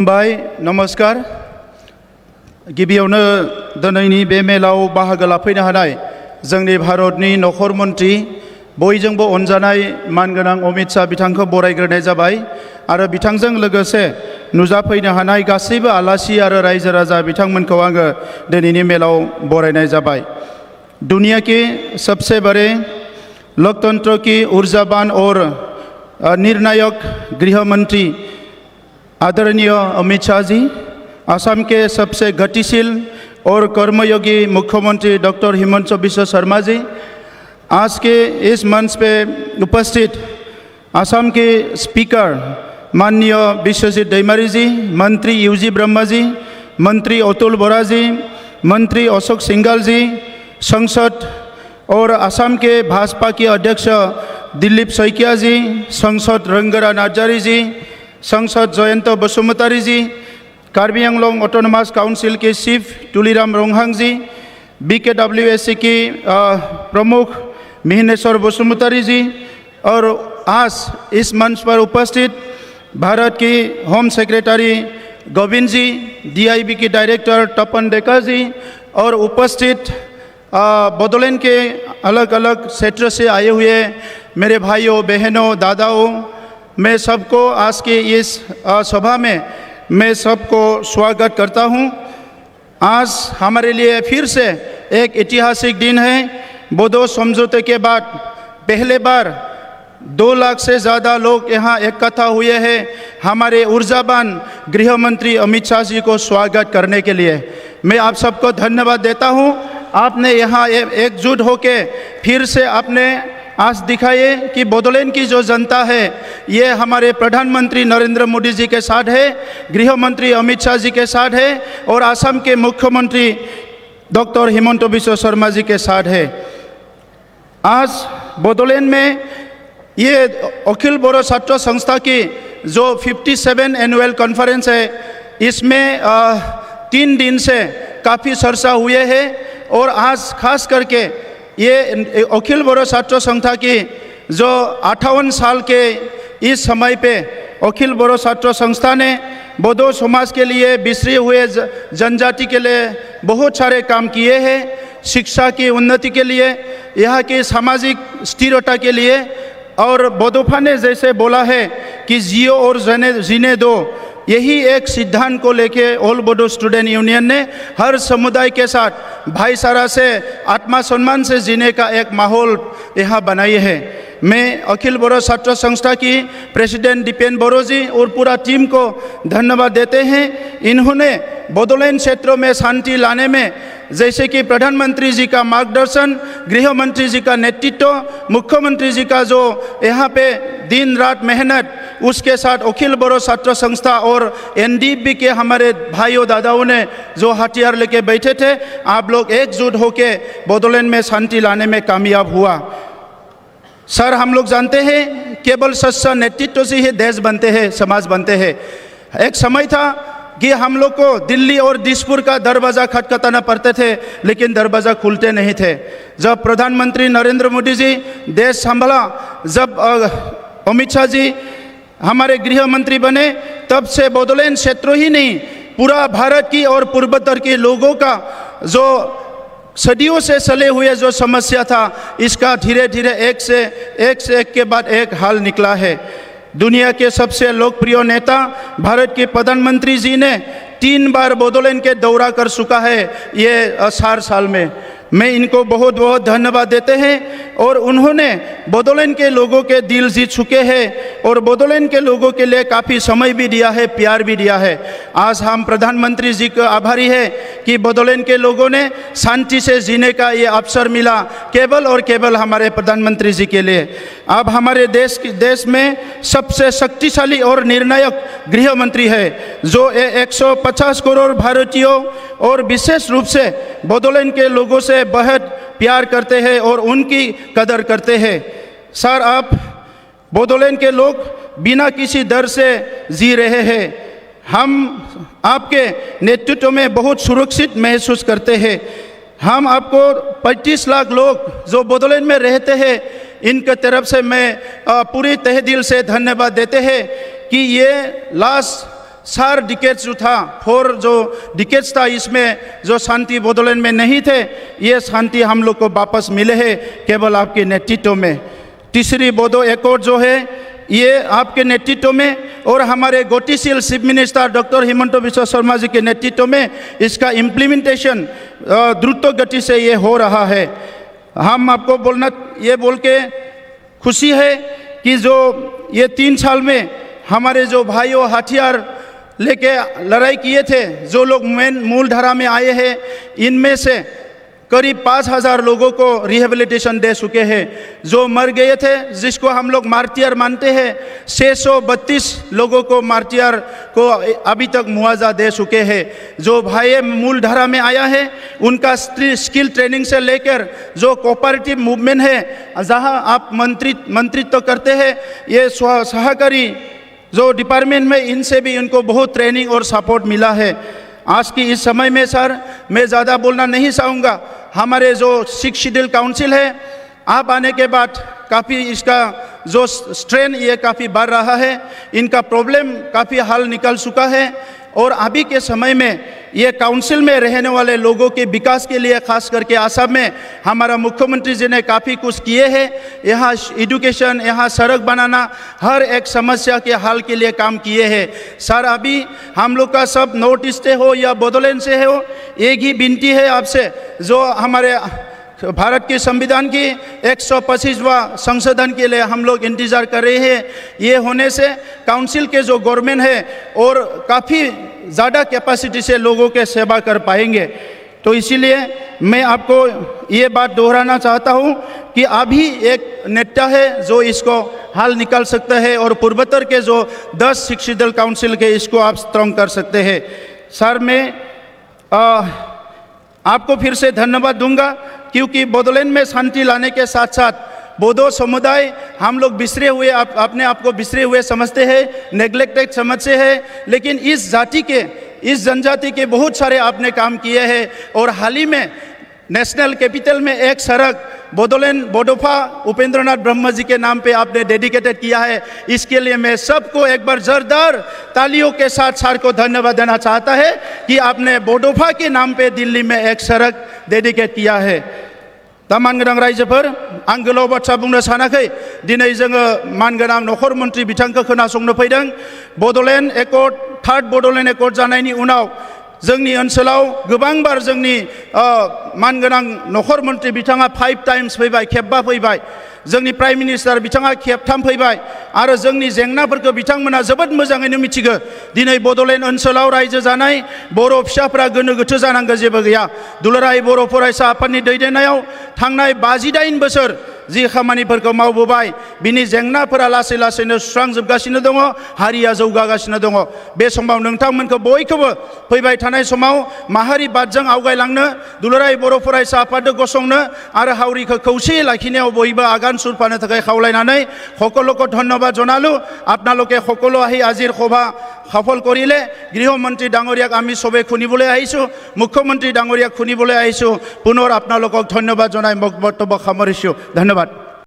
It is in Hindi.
बाय नमस्कार गिबियावनो दिनैनि बे मेलाव बाहागो लाफैनो हानाय जोंनि भारतनि नखर मन्त्रि बयजोंबो अनजानाय मानगोनां अमित शाह बिथांखौ बरायग्रोनाय जाबाय आरो बिथांजों लोगोसे नुजाफैनो हानाय गासैबो आलासि आरो रायजो राजा बिथांमोनखौ आङो दिनैनि मेलाव बरायनाय जाबाय। दुनिया के सबसे बड़े लोकतंत्र की ऊर्जावान और निर्णायक गृह मंत्री आदरणीय अमित शाह जी, असम के सबसे गतिशील और कर्मयोगी मुख्यमंत्री डॉक्टर हिमंत बिश्व शर्मा जी, आज के इस मंच पे उपस्थित असम के स्पीकर माननीय विश्वजीत दैमारी जी, मंत्री यूजी ब्रह्मा जी, मंत्री अतुल बोरा जी, मंत्री अशोक सिंघाल जी, संसद और असम के भाजपा के अध्यक्ष दिलीप सैकिया जी, संसद रंगरा नार्जारी जी, संसद जयंत बसुमतारी जी, कार्बी आंगलंग ऑटोनोमस काउंसिल के चीफ तुलीराम रोंहांग जी, BKWSC की प्रमुख मिहिनेश्वर बसुमतारी जी और आज इस मंच पर उपस्थित भारत की होम सेक्रेटरी गोविंद जी, DIB की डायरेक्टर तपन डेका जी और उपस्थित बोडोलैंड के अलग अलग क्षेत्र से आए हुए मेरे भाइयों बहनों दादाओं, मैं सबको आज के इस सभा में मैं सबको स्वागत करता हूं। आज हमारे लिए फिर से एक ऐतिहासिक दिन है। बोडो समझौते के बाद पहले बार 2 लाख से ज़्यादा लोग यहाँ इकट्ठा हुए हैं हमारे ऊर्जावान गृह मंत्री अमित शाह जी को स्वागत करने के लिए। मैं आप सबको धन्यवाद देता हूँ। आपने यहाँ एकजुट होके फिर से आपने आज दिखाइए कि बोडोलैंड की जो जनता है ये हमारे प्रधानमंत्री नरेंद्र मोदी जी के साथ है, गृह मंत्री अमित शाह जी के साथ है और असम के मुख्यमंत्री डॉक्टर हिमंत बिश्व शर्मा जी के साथ है। आज बोडोलैंड में ये अखिल बोडो छात्र संस्था की जो 57 एनुअल कॉन्फ्रेंस है, इसमें 3 दिन से काफ़ी चर्चा हुए हैं और आज खास करके ये अखिल बोडो छात्र संस्था की जो 58 साल के इस समय पे अखिल बोडो छात्र संस्था ने बोडो समाज के लिए बिछड़े हुए जनजाति के लिए बहुत सारे काम किए हैं। शिक्षा की उन्नति के लिए, यहाँ की सामाजिक स्थिरता के लिए, और बोडोफा ने जैसे बोला है कि जियो और जीने दो, यही एक सिद्धांत को लेके ऑल बोडो स्टूडेंट यूनियन ने हर समुदाय के साथ भाईचारा से आत्मसम्मान से जीने का एक माहौल यहाँ बनाई है। मैं अखिल बोडो छात्र संस्था की प्रेसिडेंट दीपेन बोरो जी और पूरा टीम को धन्यवाद देते हैं। इन्होंने बोडोलैंड क्षेत्रों में शांति लाने में जैसे कि प्रधानमंत्री जी का मार्गदर्शन, गृह मंत्री जी का नेतृत्व, मुख्यमंत्री जी का जो यहाँ पे दिन रात मेहनत, उसके साथ अखिल बोडो छात्र संस्था और NDP के हमारे भाइयों दादाओं ने जो हथियार लेके बैठे थे, आप लोग एकजुट होके बोडोलैंड में शांति लाने में कामयाब हुआ। सर, हम लोग जानते हैं केवल सच्चा नेतृत्व से ही देश बनते हैं, समाज बनते हैं। एक समय था कि हम लोग को दिल्ली और दिसपुर का दरवाज़ा खटखटाना पड़ते थे, लेकिन दरवाज़ा खुलते नहीं थे। जब प्रधानमंत्री नरेंद्र मोदी जी देश संभाला, जब अमित शाह जी हमारे गृह मंत्री बने, तब से बोडोलैंड क्षेत्र ही नहीं पूरा भारत की और पूर्वोत्तर के लोगों का जो सदियों से चले हुए जो समस्या था, इसका धीरे धीरे एक से एक के बाद एक हल निकला है। दुनिया के सबसे लोकप्रिय नेता भारत के प्रधानमंत्री जी ने 3 बार बोडोलैंड के दौरा कर चुका है ये 4 साल में। मैं इनको बहुत बहुत धन्यवाद देते हैं और उन्होंने बोडोलैंड के लोगों के दिल जीत चुके हैं और बोडोलैंड के लोगों के लिए काफ़ी समय भी दिया है, प्यार भी दिया है। आज हम प्रधानमंत्री जी को आभारी है कि बोडोलैंड के लोगों ने शांति से जीने का ये अवसर मिला, केवल और केवल हमारे प्रधानमंत्री जी के लिए। अब हमारे देश में सबसे शक्तिशाली और निर्णायक गृह मंत्री है जो 150 करोड़ भारतीयों और विशेष रूप से बोडोलैंड के लोगों से बहुत प्यार करते हैं और उनकी कदर करते हैं। सर, आप बोडोलैंड के लोग बिना किसी डर से जी रहे हैं। हम आपके नेतृत्व में बहुत सुरक्षित महसूस करते हैं। हम आपको 25 लाख लोग जो बोडोलैंड में रहते हैं, इनके तरफ से मैं पूरी तहे दिल से धन्यवाद देते हैं कि ये लास्ट 4 डिकेट्स जो था 4 जो डिकेट्स था इसमें जो शांति बोडोलैंड में नहीं थे, ये शांति हम लोग को वापस मिले हैं केवल आपके नेतृत्व में। तीसरी बोडो एकॉर्ड जो है ये आपके नेतृत्व में और हमारे गतिशील chief minister doctor Himanta Biswa Sarma ji के नेतृत्व में इसका इम्प्लीमेंटेशन द्रुत गति से ये हो रहा है। हम आपको बोल के खुशी है कि जो ये 3 साल में हमारे जो भाइयों हथियार लेके लड़ाई किए थे, जो लोग मूल धारा में आए हैं, इनमें से करीब 5000 लोगों को रिहेबिलिटेशन दे चुके हैं। जो मर गए थे जिसको हम लोग मार्टियर मानते हैं, 632 लोगों को मार्टियर को अभी तक मुआवजा दे चुके हैं। जो भाई मूल धारा में आया है उनका स्किल ट्रेनिंग से लेकर जो कोऑपरेटिव मूवमेंट है, जहां आप मंत्रित्व करते हैं, ये सहकारी जो डिपार्टमेंट में, इनसे भी इनको बहुत ट्रेनिंग और सपोर्ट मिला है। आज की इस समय में सर मैं ज़्यादा बोलना नहीं चाहूँगा। हमारे जो 6 शेड्यूल काउंसिल है, आप आने के बाद काफ़ी इसका जो स्ट्रेन ये काफ़ी बढ़ रहा है, इनका प्रॉब्लम काफ़ी हल निकल चुका है और अभी के समय में ये काउंसिल में रहने वाले लोगों के विकास के लिए खास करके आसाम में हमारा मुख्यमंत्री जी ने काफ़ी कुछ किए हैं। यहाँ एजुकेशन, यहाँ सड़क बनाना, हर एक समस्या के हल के लिए काम किए हैं। सर अभी हम लोग का सब नॉर्थ ईस्ट से हो या बोडोलैंड से हो, एक ही विनती है आपसे, जो हमारे भारत के संविधान की 125वां संशोधन के लिए हम लोग इंतज़ार कर रहे हैं। ये होने से काउंसिल के जो गवर्नमेंट है और काफ़ी ज़्यादा कैपेसिटी से लोगों के सेवा कर पाएंगे। तो इसीलिए मैं आपको ये बात दोहराना चाहता हूँ कि अभी एक नेता है जो इसको हल निकाल सकता है और पूर्वोत्तर के जो 10 शेड्यूल काउंसिल के इसको आप स्ट्रॉन्ग कर सकते हैं। सर मैं आपको फिर से धन्यवाद दूंगा क्योंकि बोडोलैंड में शांति लाने के साथ साथ बोडो समुदाय हम लोग बिसरे हुए, अपने आप को बिसरे हुए समझते हैं, नेग्लेक्टेड समझते हैं, लेकिन इस जनजाति के बहुत सारे आपने काम किए हैं और हाल ही में नेशनल कैपिटल में एक सड़क बोडोलैंड बोडोफा उपेंद्रनाथ ब्रह्म जी के नाम पे आपने डेडिकेटेड किया है। इसके लिए मैं सबको एक बार जोरदार तालियों के साथ सर को धन्यवाद देना चाहता है कि आपने बोडोफा के नाम पे दिल्ली में एक सड़क डेडिकेट किया है। मानगोनां रायजोफोर, आं गोलाव बाथ्रा बुंनो सानाखै, दिनै जोङो मानगोनां नखर मन्त्रि बिथांखौ खोनासंनो फैदों। बडोलैंड एकर्ड, 3rd बडोलैंड एकर्ड जानायनि उनाव जोंनि ओनसोलाव गोबांबार जोंनि मानगोनां नखर मन्त्रि बिथाङा 5 टाइम्स फैबाय, खेबबा फैबाय। जोंनि प्राइम मिनिस्टार बिथाङा खेबथाम फैबाय आरो जोंनि जेंनाफोरखौ बिथांमोना जोबोद मोजाङैनो मिथिगौ। दिनै बडोलैंड ओनसोलाव रायजो जानाय बर' फिसाफ्रा गोनो गोथो जानांगौ जेबो गैया। दुलाराय बर' फरायसा आफादनि दैदेननायाव थांनाय 58 बोसोर जि खामानिफोरखौ मावबोबाय, बिनि जेंनाफोरा लासै लासैनो सुस्रांजोबगासिनो दङ, हारिया जौगागासिनो दङ। बे समाव नोंथांमोनखौ बयखौबो फैबाय थानाय समाव माहारि बादजों आवगायलांनो, दुलाराय बर' फरायसा आफादखौ गसंनो आरो हावरिखौ खौसेयै लाखिनायाव बयबो आगान सुरफानो थाखाय खावलायनानै সকলোকে ধন্যবাদ জনালো। আপোনালোকে সকলো আহি আজিৰ সভা সফল কৰিলে। গৃহমন্ত্ৰী ডাঙৰীয়াক আমি সবে শুনিবলৈ আহিছোঁ, মুখ্যমন্ত্ৰী ডাঙৰীয়াক শুনিবলৈ আহিছোঁ। পুনৰ আপোনালোকক ধন্যবাদ জনাই মোক বক্তব্য সামৰিছোঁ। ধন্যবাদ।